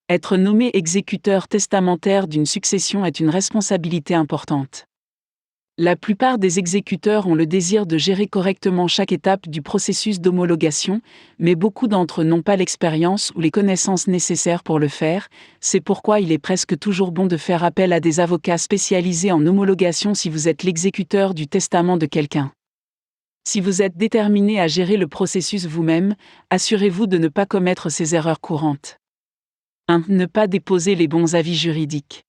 Être nommé exécuteur testamentaire d'une succession est une responsabilité importante. La plupart des exécuteurs ont le désir de gérer correctement chaque étape du processus d'homologation, mais beaucoup d'entre eux n'ont pas l'expérience ou les connaissances nécessaires pour le faire. C'est pourquoi il est presque toujours bon de faire appel à des avocats spécialisés en homologation si vous êtes l'exécuteur du testament de quelqu'un. Si vous êtes déterminé à gérer le processus vous-même, assurez-vous de ne pas commettre ces erreurs courantes. 1. Ne pas déposer les bons avis juridiques.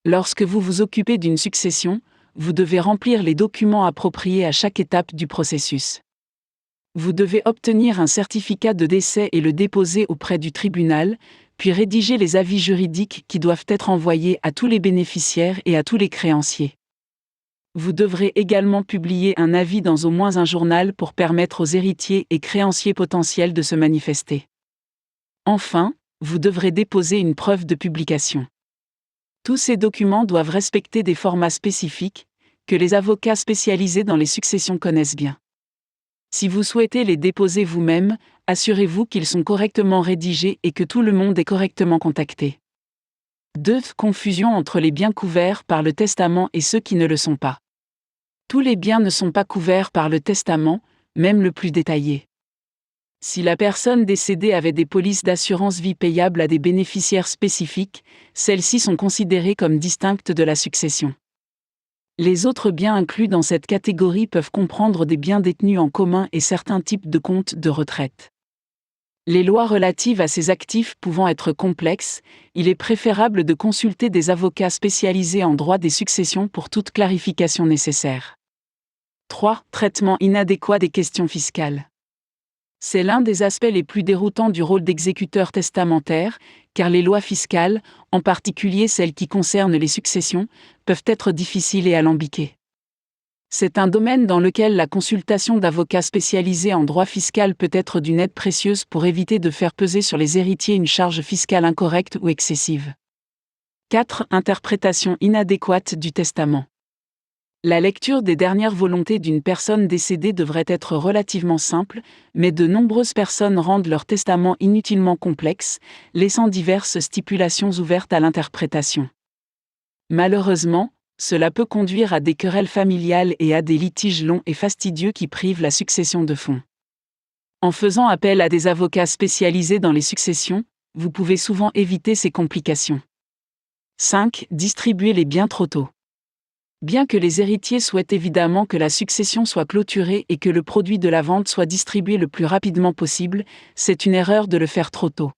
Lorsque vous vous occupez d'une succession, vous devez remplir les documents appropriés à chaque étape du processus. Vous devez obtenir un certificat de décès et le déposer auprès du tribunal, puis rédiger les avis juridiques qui doivent être envoyés à tous les bénéficiaires et à tous les créanciers. Vous devrez également publier un avis dans au moins un journal pour permettre aux héritiers et créanciers potentiels de se manifester. Enfin, vous devrez déposer une preuve de publication. Tous ces documents doivent respecter des formats spécifiques, que les avocats spécialisés dans les successions connaissent bien. Si vous souhaitez les déposer vous-même, assurez-vous qu'ils sont correctement rédigés et que tout le monde est correctement contacté. 2. Confusion entre les biens couverts par le testament et ceux qui ne le sont pas. Tous les biens ne sont pas couverts par le testament, même le plus détaillé. Si la personne décédée avait des polices d'assurance vie payables à des bénéficiaires spécifiques, celles-ci sont considérées comme distinctes de la succession. Les autres biens inclus dans cette catégorie peuvent comprendre des biens détenus en commun et certains types de comptes de retraite. Les lois relatives à ces actifs pouvant être complexes, il est préférable de consulter des avocats spécialisés en droit des successions pour toute clarification nécessaire. 3. Traitement inadéquat des questions fiscales. C'est l'un des aspects les plus déroutants du rôle d'exécuteur testamentaire, car les lois fiscales, en particulier celles qui concernent les successions, peuvent être difficiles et alambiquées. C'est un domaine dans lequel la consultation d'avocats spécialisés en droit fiscal peut être d'une aide précieuse pour éviter de faire peser sur les héritiers une charge fiscale incorrecte ou excessive. 4. Interprétation inadéquate du testament. La lecture des dernières volontés d'une personne décédée devrait être relativement simple, mais de nombreuses personnes rendent leur testament inutilement complexe, laissant diverses stipulations ouvertes à l'interprétation. Malheureusement, cela peut conduire à des querelles familiales et à des litiges longs et fastidieux qui privent la succession de fonds. En faisant appel à des avocats spécialisés dans les successions, vous pouvez souvent éviter ces complications. 5. Distribuer les biens trop tôt. Bien que les héritiers souhaitent évidemment que la succession soit clôturée et que le produit de la vente soit distribué le plus rapidement possible, c'est une erreur de le faire trop tôt.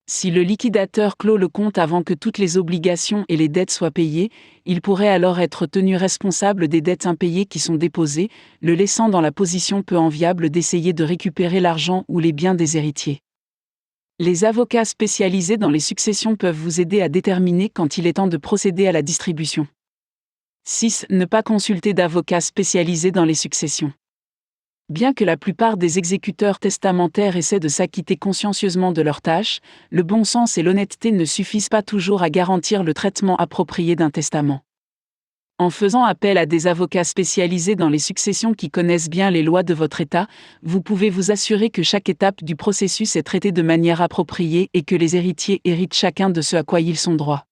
Si le liquidateur clôt le compte avant que toutes les obligations et les dettes soient payées, il pourrait alors être tenu responsable des dettes impayées qui sont déposées, le laissant dans la position peu enviable d'essayer de récupérer l'argent ou les biens des héritiers. Les avocats spécialisés dans les successions peuvent vous aider à déterminer quand il est temps de procéder à la distribution. 6. Ne pas consulter d'avocats spécialisés dans les successions. Bien que la plupart des exécuteurs testamentaires essaient de s'acquitter consciencieusement de leurs tâches, le bon sens et l'honnêteté ne suffisent pas toujours à garantir le traitement approprié d'un testament. En faisant appel à des avocats spécialisés dans les successions qui connaissent bien les lois de votre État, vous pouvez vous assurer que chaque étape du processus est traitée de manière appropriée et que les héritiers héritent chacun de ce à quoi ils sont droits.